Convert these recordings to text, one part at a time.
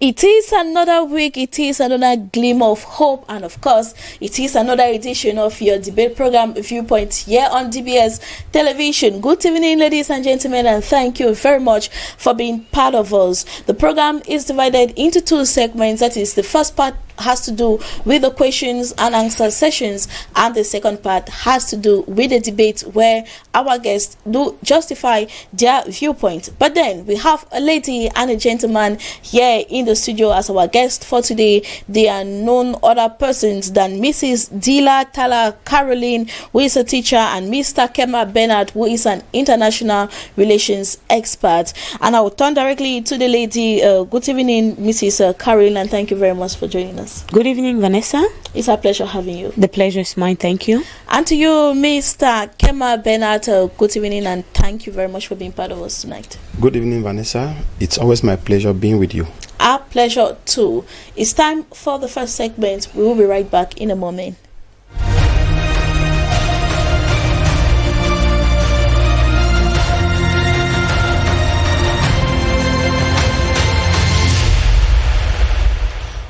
It is another week, it is another gleam of hope, and of course, it is another edition of your debate program Viewpoint here on DBS Television. Good evening, ladies and gentlemen, and thank you very much for being part of us. The program is divided into two segments. That is, the first part has to do with the questions and answer sessions, and the second part has to do with the debate where our guests do justify their viewpoint. But then we have a lady and a gentleman here in the studio as our guest for today. They are none other persons than Mrs. Dila Tala Caroline, who is a teacher, and Mr. Kema Bernard, who is an international relations expert. And I will turn directly to the lady. Good evening, Mrs. Caroline, and thank you very much for joining us. Good evening, Vanessa. It's a pleasure having you. The pleasure is mine, thank you. And to you, Mr. Kema Bernard, good evening, and thank you very much for being part of us tonight. Good evening, Vanessa. It's always my pleasure being with you. Our pleasure too. It's time for the first segment. We will be right back in a moment.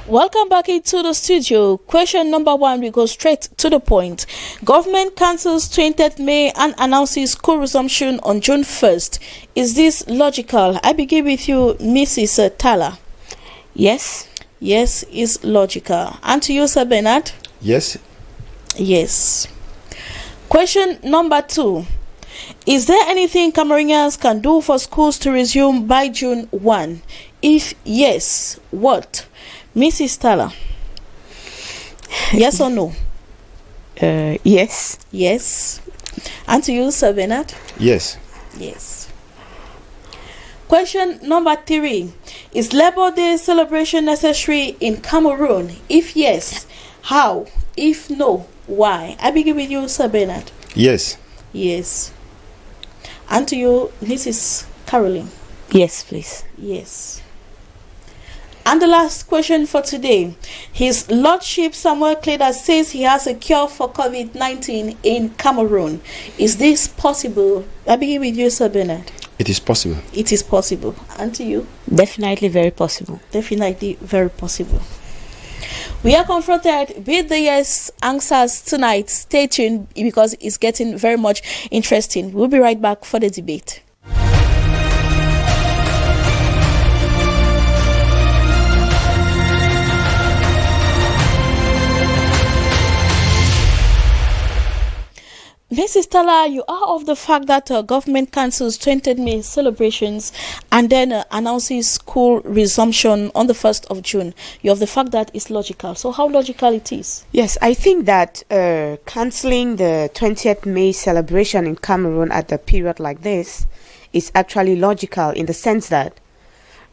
Welcome back into the studio. Question number one, we go straight to the point. Government cancels 20th May and announces school resumption on June 1st. Is this logical? I begin with you, Mrs. Tala. Yes. Yes, is logical. And to you, Sir Bernard? Yes. Yes. Question number two. Is there anything Cameroonians can do for schools to resume by June 1? If yes, what? Mrs. Tala, yes or no? Yes. Yes. And to you, Sir Bernard? Yes. Yes. Question number three. Is Labor Day celebration necessary in Cameroon? If yes, how? If no, why? I begin with you, Sir Bernard. Yes. Yes. And to you, Mrs. Caroline? Yes, please. Yes. And the last question for today. His Lordship Samuel Cleda says he has a cure for COVID-19 in Cameroon. Is this possible? I begin with you, Sir Bernard. It is possible. It is possible. And to you? Definitely very possible. Definitely very possible. We are confronted with the yes answers tonight. Stay tuned because it's getting very much interesting. We'll be right back for the debate. Mrs. Tala, you are of the fact that government cancels 20th May celebrations and then announces school resumption on the 1st of June. You're of the fact that it's logical. So how logical it is? Yes, I think that cancelling the 20th May celebration in Cameroon at a period like this is actually logical in the sense that,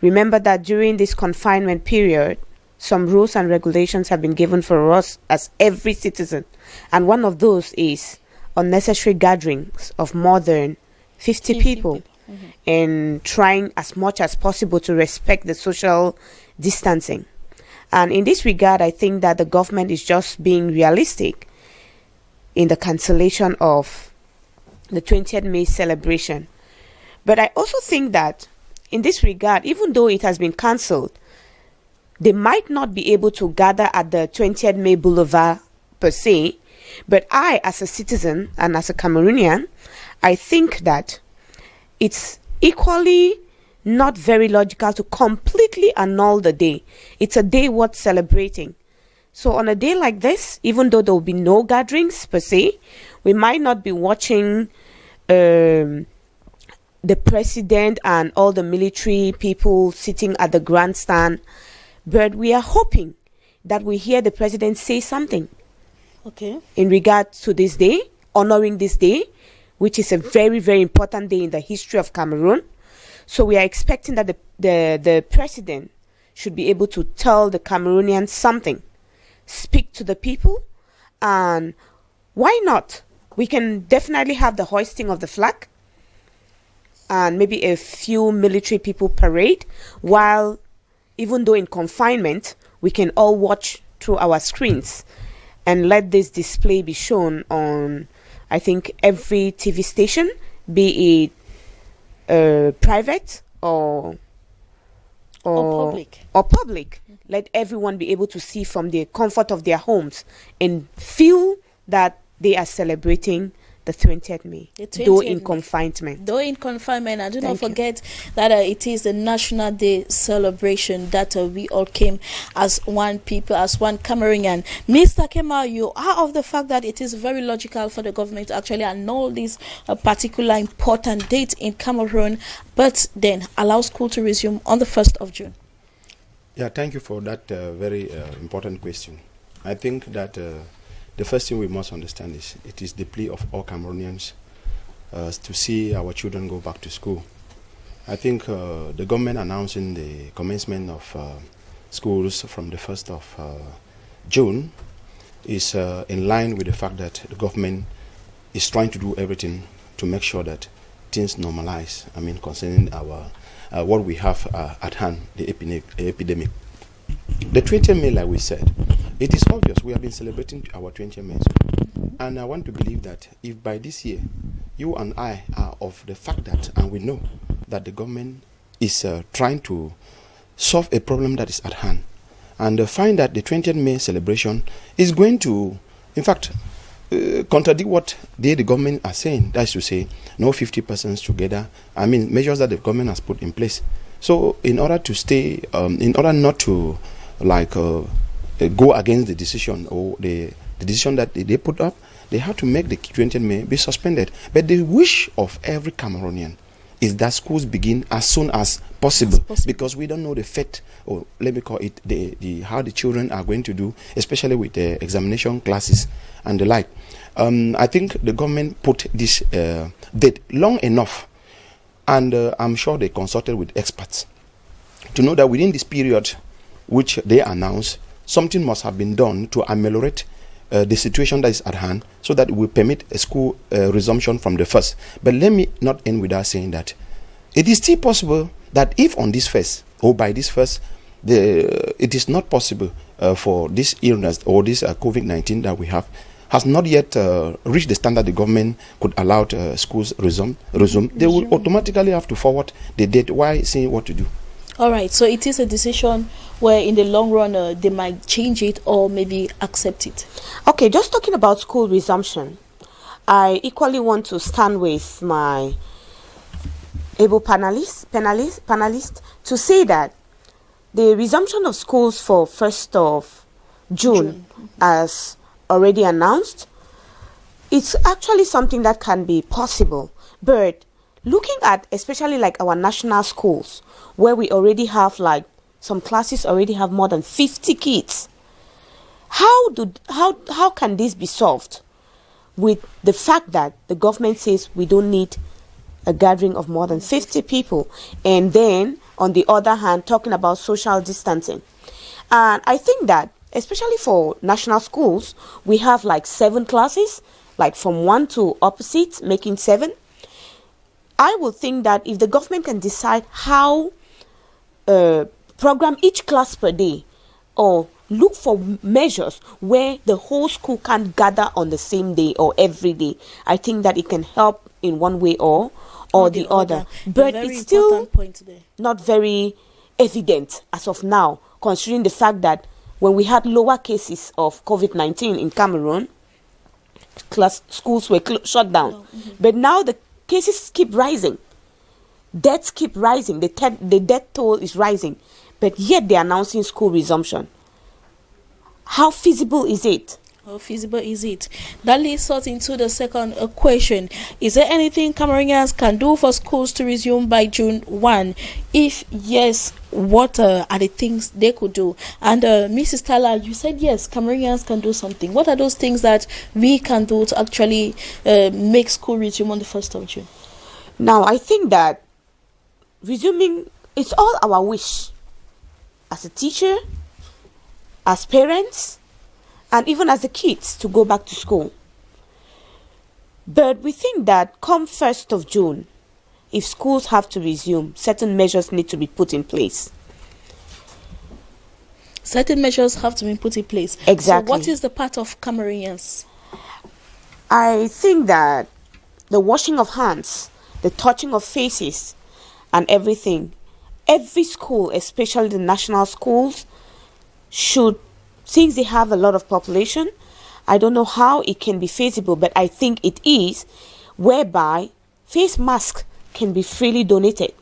remember that during this confinement period, some rules and regulations have been given for us as every citizen. And one of those is unnecessary gatherings of more than 50 people. Mm-hmm. And trying as much as possible to respect the social distancing. And in this regard, I think that the government is just being realistic in the cancellation of the 20th May celebration. But I also think that in this regard, even though it has been cancelled, they might not be able to gather at the 20th May Boulevard per se. But I, as a citizen and as a Cameroonian, I think that it's equally not very logical to completely annul the day. It's a day worth celebrating. So on a day like this, even though there will be no gatherings per se, we might not be watching the president and all the military people sitting at the grandstand, but we are hoping that we hear the president say something. Okay. In regard to this day, honoring this day, which is a very, very important day in the history of Cameroon. So we are expecting that the president should be able to tell the Cameroonians something, speak to the people, and why not? We can definitely have the hoisting of the flag and maybe a few military people parade, while even though in confinement, we can all watch through our screens. And let this display be shown on, I think, every TV station, be it private or or public. Let everyone be able to see from the comfort of their homes and feel that they are celebrating the 20th May, though in confinement. Though in confinement, and do not forget that it is the National Day celebration that we all came as one people, as one Cameroonian. Mr. Kemal, you are of the fact that it is very logical for the government to actually annul this particular important date in Cameroon, but then allow school to resume on the 1st of June. Yeah, thank you for that very important question. I think that the first thing we must understand is it is the plea of all Cameroonians to see our children go back to school. I think the government announcing the commencement of schools from the 1st of June is in line with the fact that the government is trying to do everything to make sure that things normalize. I mean, concerning our what we have at hand, the epidemic. The 20th May, like we said, it is obvious we have been celebrating our 20th May. And I want to believe that if by this year, you and I are of the fact that, and we know that the government is trying to solve a problem that is at hand, and find that the 20th May celebration is going to, in fact, contradict what the government are saying. That is to say, no 50 persons together. I mean, measures that the government has put in place. So in order to stay, in order not to go against the decision or the decision that they put up, they have to make the 20th May be suspended. But the wish of every Cameroonian is that schools begin as soon as possible, because we don't know the fate, or let me call it how the children are going to do, especially with the examination classes and the like. I think the government put this date long enough, and I'm sure they consulted with experts to know that within this period which they announced, something must have been done to ameliorate the situation that is at hand, so that it will permit a school resumption from the 1st. But let me not end without saying that it is still possible that if on this 1st, or by this 1st, it is not possible for this illness or this COVID-19 that we have has not yet reached the standard the government could allow schools resume, they will automatically have to forward the date while seeing what to do. All right, so it is a decision where in the long run they might change it or maybe accept it. Okay, just talking about school resumption, I equally want to stand with my able panelist to say that the resumption of schools for 1st of June, as already announced, it's actually something that can be possible. But looking at especially like our national schools, where we already have like some classes already have more than 50 kids, how can this be solved with the fact that the government says we don't need a gathering of more than 50 people, and then on the other hand talking about social distancing? And I think that especially for national schools, we have like 7 classes, like from 1 to opposite, making 7. I would think that if the government can decide how program each class per day, or look for measures where the whole school can't gather on the same day or every day, I think that it can help in one way or the other. But it's still not very evident as of now, considering the fact that when we had lower cases of COVID-19 in Cameroon, schools were shut down. But now the cases keep rising. Deaths keep rising. The death toll is rising. But yet they're announcing school resumption. How feasible is it? How feasible is it? That leads us into the second question. Is there anything Cameroonians can do for schools to resume by June 1? If yes, what are the things they could do? And Mrs. Tala, you said yes, Cameroonians can do something. What are those things that we can do to actually make school resume on the 1st of June? Now, I think that resuming, it's all our wish. As a teacher, as parents, and even as the kids, to go back to school. But we think that come 1st of June, if schools have to resume, certain measures need to be put in place. Certain measures have to be put in place. Exactly. So what is the part of Cameroonians? I think that the washing of hands, the touching of faces, and everything, every school, especially the national schools, should, since they have a lot of population, I don't know how it can be feasible, but I think it is, whereby face masks can be freely donated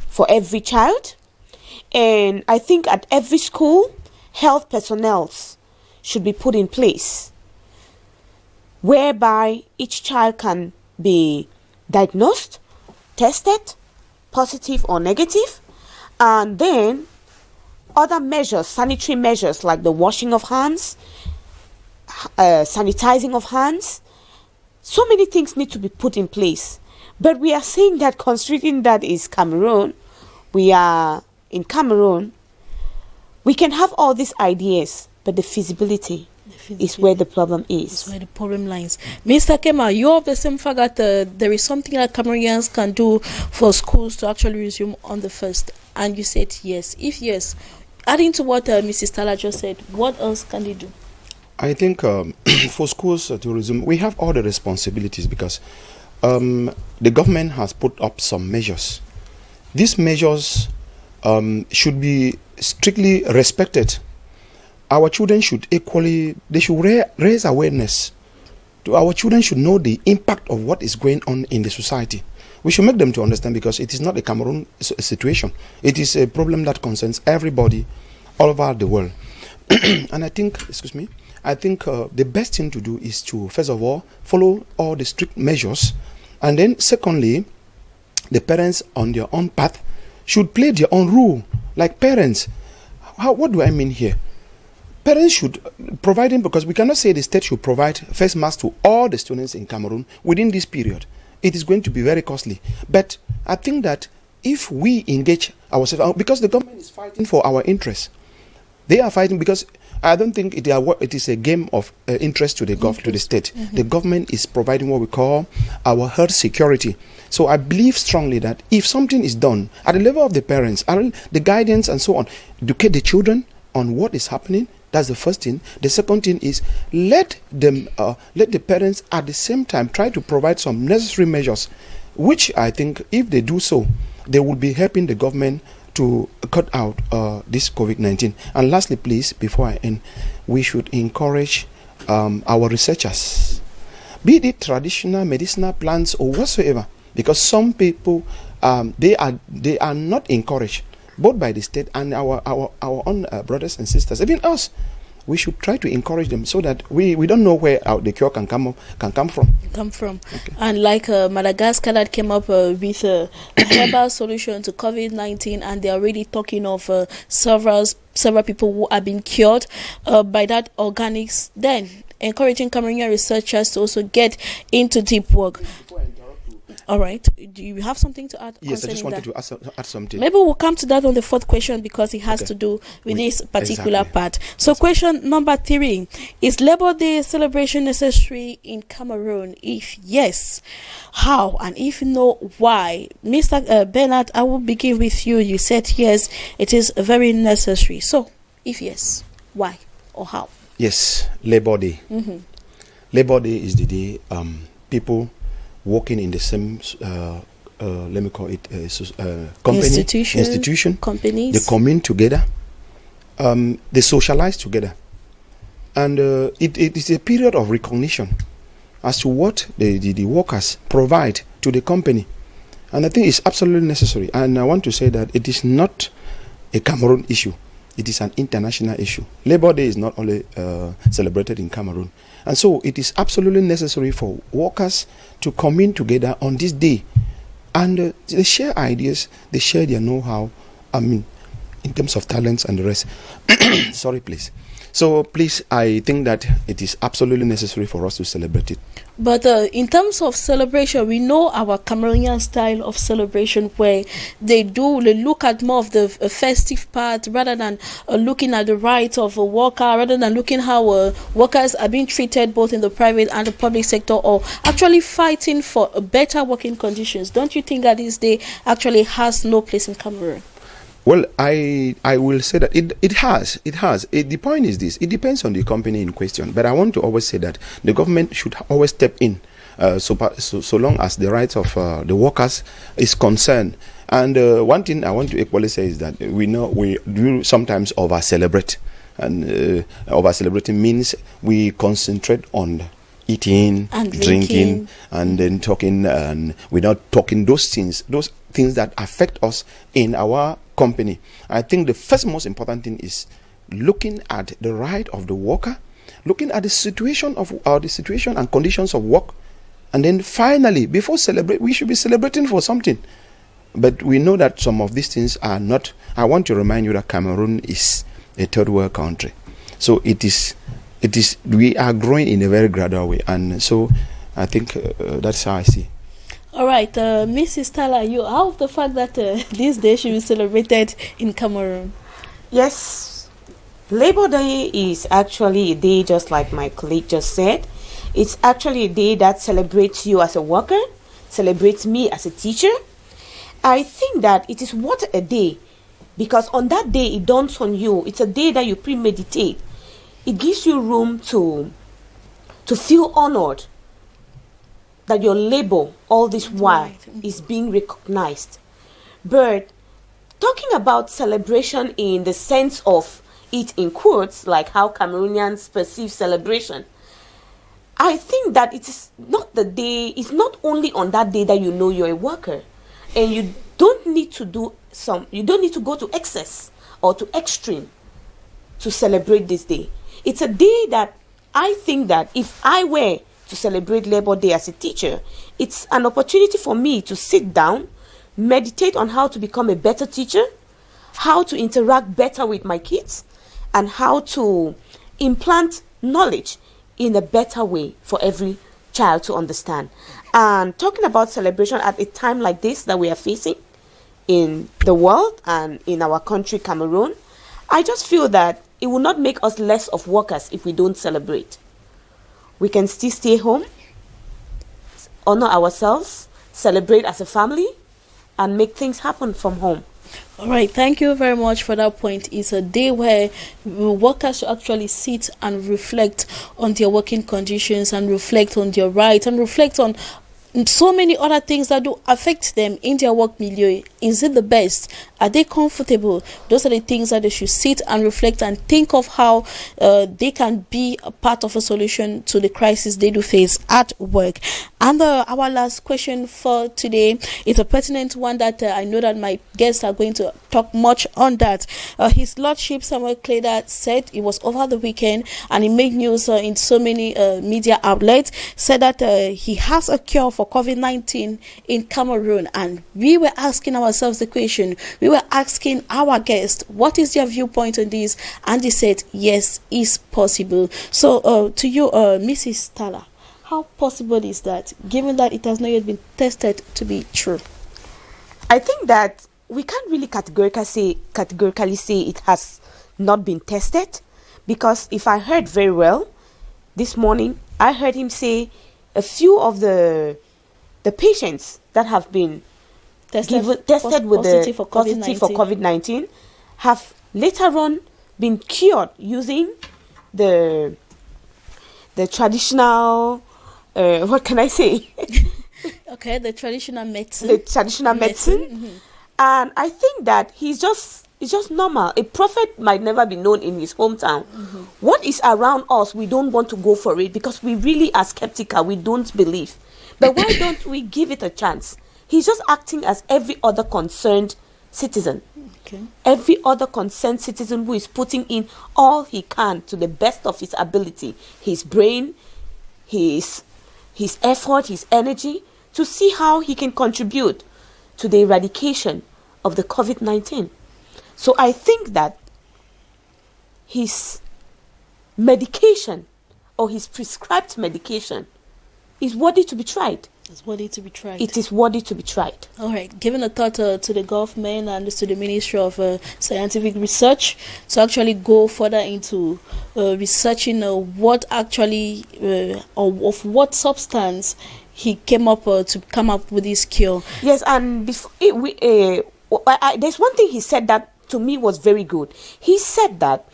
for every child. And I think at every school, health personnel should be put in place, whereby each child can be diagnosed, tested, positive or negative, and then other measures, sanitary measures like the washing of hands, sanitizing of hands. So many things need to be put in place. But we are saying that, considering that is Cameroon, we are in Cameroon, we can have all these ideas, but the feasibility is where the problem is. That's where the problem lies. Mr. Kema, you're of the same fact that there is something that Cameroonians can do for schools to actually resume on the 1st, and you said yes. If yes, adding to what Mrs. Tala just said, what else can they do? I think for schools to resume, we have all the responsibilities because the government has put up some measures. These measures should be strictly respected. Our children should raise awareness. Our children should know the impact of what is going on in the society. We should make them to understand, because it is not a Cameroon situation. It is a problem that concerns everybody all over the world. And I think, the best thing to do is to, first of all, follow all the strict measures. And then secondly, the parents on their own path should play their own role. Like parents, what do I mean here? Parents should provide them, because we cannot say the state should provide face masks to all the students in Cameroon within this period. It is going to be very costly. But I think that if we engage ourselves, because the government is fighting for our interests, they are fighting because I don't think it is a game of interest to the state. Mm-hmm. The government is providing what we call our health security. So I believe strongly that if something is done at the level of the parents, the guidance and so on, educate the children on what is happening. That's the first thing. The second thing is let the parents at the same time try to provide some necessary measures, which I think if they do so, they will be helping the government to cut out this COVID-19. And lastly, please, before I end, we should encourage our researchers, be it traditional medicinal plants or whatsoever, because some people they are not encouraged, both by the state and our own brothers and sisters, even us. We should try to encourage them so that we don't know where the cure can come from. Okay. And like Madagascar that came up with a herbal solution to COVID-19, and they're already talking of several people who have been cured by that organics. Then encouraging Cameroonian researchers to also get into deep work. All right. Do you have something to add? Yes, I just wanted to add something. Maybe we'll come to that on the fourth question, because it has to do with this particular part. So question number 3, is Labor Day celebration necessary in Cameroon? If yes, how? And if no, why? Mr. Bernard, I will begin with you. You said yes, it is very necessary. So if yes, why or how? Yes, Labor Day. Mm-hmm. Labor Day is the day people working in the same, let me call it, company, institution, companies. They come in together, they socialize together, and it is a period of recognition as to what the workers provide to the company, and I think it's absolutely necessary. And I want to say that it is not a Cameroon issue; it is an international issue. Labor Day is not only celebrated in Cameroon. And so it is absolutely necessary for workers to come in together on this day. And they share ideas, they share their know-how, in terms of talents and the rest. Sorry, please. So please, I think that it is absolutely necessary for us to celebrate it. But in terms of celebration, we know our Cameroonian style of celebration, where they look at more of the festive part rather than looking at the rights of a worker, rather than looking how workers are being treated both in the private and the public sector, or actually fighting for better working conditions. Don't you think that this day actually has no place in Cameroon? Well, I will say that it has. The point is this: it depends on the company in question. But I want to always say that the government should always step in so long as the rights of the workers is concerned. And one thing I want to equally say is that we know we do sometimes over celebrate, and over celebrating means we concentrate on eating and drinking and then talking, and without talking those things that affect us in our company. I think the first most important thing is looking at the right of the worker, looking at the situation and conditions of work, and then finally, before celebrate, we should be celebrating for something. But we know that some of these things are not. I want to remind you that Cameroon is a third world country, so it is. We are growing in a very gradual way, and so I think that's how I see. All right, Mrs. Tala, you out of the fact that this day should be celebrated in Cameroon? Yes, Labor Day is actually a day, just like my colleague just said. It's actually a day that celebrates you as a worker, celebrates me as a teacher. I think that it is what a day, because on that day it dawns on you. It's a day that you premeditate. It gives you room to feel honored that your labor all this while is being recognized. But talking about celebration in the sense of it in quotes, like how Cameroonians perceive celebration, I think that it is not the day, it's not only on that day that you know you're a worker, and you don't need to go to excess or to extreme to celebrate this day. It's a day that I think that if I were to celebrate Labor Day as a teacher, it's an opportunity for me to sit down, meditate on how to become a better teacher, how to interact better with my kids, and how to implant knowledge in a better way for every child to understand. And talking about celebration at a time like this that we are facing in the world and in our country, Cameroon, I just feel that it will not make us less of workers if we don't celebrate. We can still stay home, honor ourselves, celebrate as a family, and make things happen from home. All right, thank you very much for that point. It's a day where workers should actually sit and reflect on their working conditions, and reflect on their rights, and reflect on so many other things that do affect them in their work milieu. Is it the best? Are they comfortable? Those are the things that they should sit and reflect and think of how they can be a part of a solution to the crisis they do face at work. And our last question for today is a pertinent one that I know that my guests are going to talk much on that. His Lordship Samuel Kleda said it was over the weekend, and he made news in so many media outlets, said that he has a cure for COVID-19 in Cameroon. And we were asking ourselves the question, we were asking our guest, what is their viewpoint on this? And he said, yes, it's possible. So to you, Mrs. Tala, how possible is that, given that it has not yet been tested to be true? I think that we can't really categorically say it has not been tested, because if I heard very well this morning, I heard him say a few of the patients that have been tested with positive for COVID-19 have later on been cured using the traditional what can I say? Okay, the traditional medicine. Mm-hmm. And I think that it's just normal. A prophet might never be known in his hometown. Mm-hmm. What is around us, we don't want to go for it because we really are skeptical. We don't believe. But why don't we give it a chance? He's just acting as every other concerned citizen. Okay. Every other concerned citizen who is putting in all he can to the best of his ability, his brain, his effort, his energy, to see how he can contribute to the eradication of the COVID-19. So I think that his medication, or his prescribed medication, is worthy to be tried. It's worthy to be tried. It is worthy to be tried. All right. Giving a thought to the government and to the Ministry of Scientific Research to actually go further into researching what actually or of what substance he came up to come up with this cure. Yes, and before there's one thing he said that to me was very good. He said that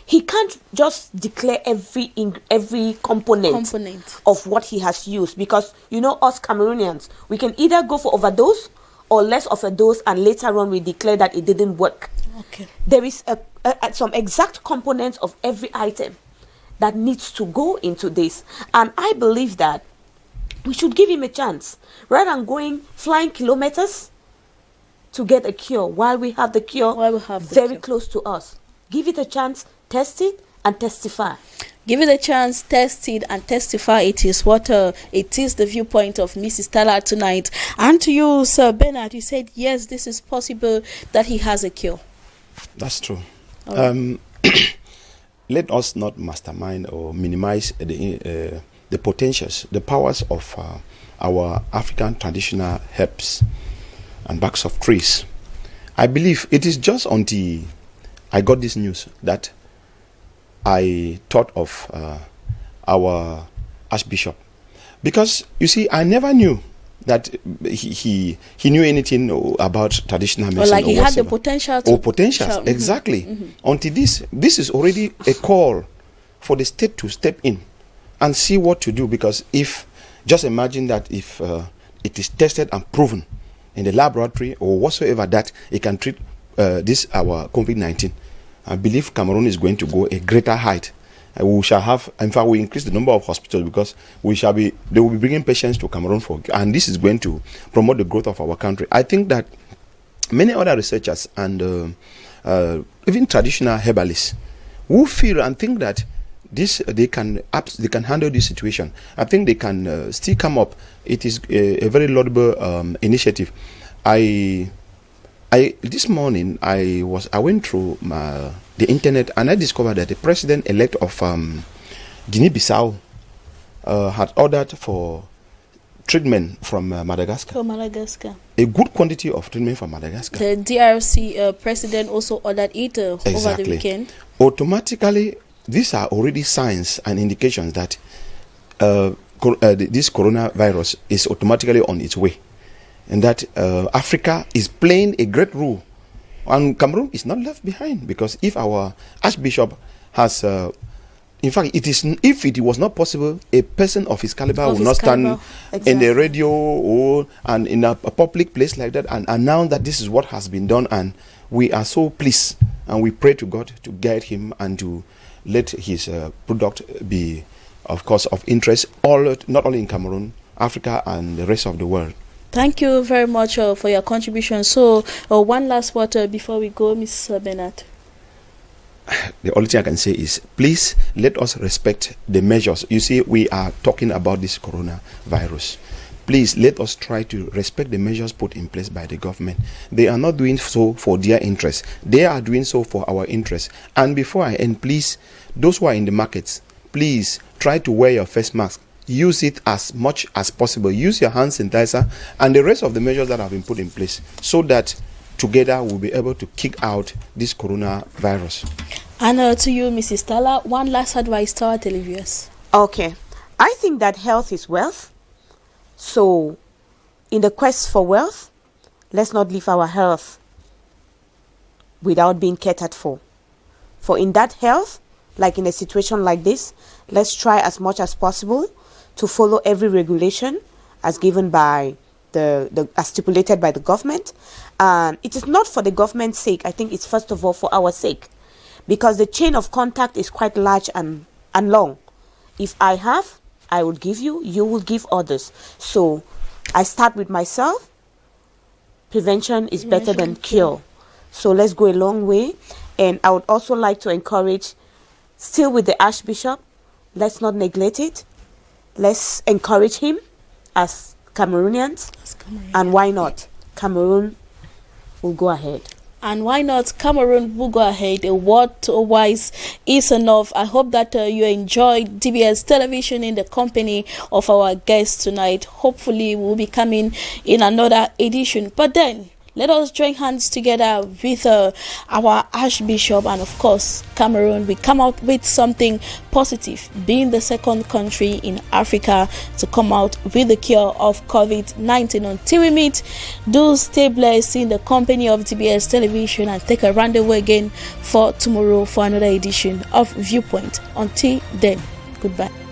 he can't just declare every component of what he has used, because us Cameroonians, we can either go for overdose or less of a dose, and later on we declare that it didn't work. Okay. There is some exact components of every item that needs to go into this, and I believe that we should give him a chance rather than flying kilometers to get a cure while we have the cure very close to us. Give it a chance, test it, and testify. Give it a chance, test it, and testify. It is what it is the viewpoint of Mrs. Tala tonight. And to you, Sir Bernard, you said yes, this is possible that he has a cure. That's true. Let us not mastermind or minimize the potentials, the powers of our African traditional herbs and barks of trees. I believe it is just until I got this news that I thought of our Archbishop, because you see, I never knew that he knew anything about traditional medicine, or like he had the potential to exactly. Until this is already a call for the state to step in and see what to do, because just imagine that if it is tested and proven in the laboratory or whatsoever that it can treat our COVID-19, I believe Cameroon is going to go a greater height. We shall have, in fact, we increase the number of hospitals, because they will be bringing patients to Cameroon and this is going to promote the growth of our country. I think that many other researchers and even traditional herbalists who feel and think that they can handle this situation, I think they can still come up. It is a very laudable initiative. This morning I went through the internet and I discovered that the president-elect of Guinea-Bissau had ordered for treatment from Madagascar. From Madagascar. A good quantity of treatment from Madagascar. The DRC president also ordered it over the weekend. Automatically, these are already signs and indications that this coronavirus is automatically on its way, and that Africa is playing a great role, and Cameroon is not left behind, because if our Archbishop has, in fact, if it was not possible, a person of his caliber would not stand in the radio and in a public place like that and announce that this is what has been done. And we are so pleased, and we pray to God to guide him and to let his product be, of course, of interest not only in Cameroon, Africa, and the rest of the world. Thank you very much for your contribution. So, one last word before we go, Mr. Bernard. The only thing I can say is, please let us respect the measures. You see, we are talking about this coronavirus. Please let us try to respect the measures put in place by the government. They are not doing so for their interests. They are doing so for our interests. And before I end, please, those who are in the markets, please try to wear your face mask. Use it as much as possible. Use your hand sanitizer and the rest of the measures that have been put in place, so that together we'll be able to kick out this coronavirus. And to you, Mrs. Tala, one last advice to our televiewers. Okay. I think that health is wealth. So, in the quest for wealth, let's not leave our health without being catered for. For in that health, like in a situation like this, let's try as much as possible to follow every regulation as given by as stipulated by the government. And it is not for the government's sake. I think it's first of all for our sake, because the chain of contact is quite large and long. If I have, I will give you, you will give others. So I start with myself. Prevention is better than cure. So let's go a long way. And I would also like to encourage, still with the Archbishop, let's not neglect it. Let's encourage him as Cameroonians. And why not? Cameroon will go ahead. And why not? Cameroon will go ahead. A word wise is enough. I hope that you enjoyed DBS Television in the company of our guests tonight. Hopefully, we'll be coming in another edition. But then, Let us join hands together with our Archbishop, and of course Cameroon. We come out with something positive, being the second country in Africa to come out with the cure of COVID-19. Until we meet, do stay blessed in the company of DBS Television, and take a rendezvous again for tomorrow for another edition of Viewpoint. Until then, goodbye.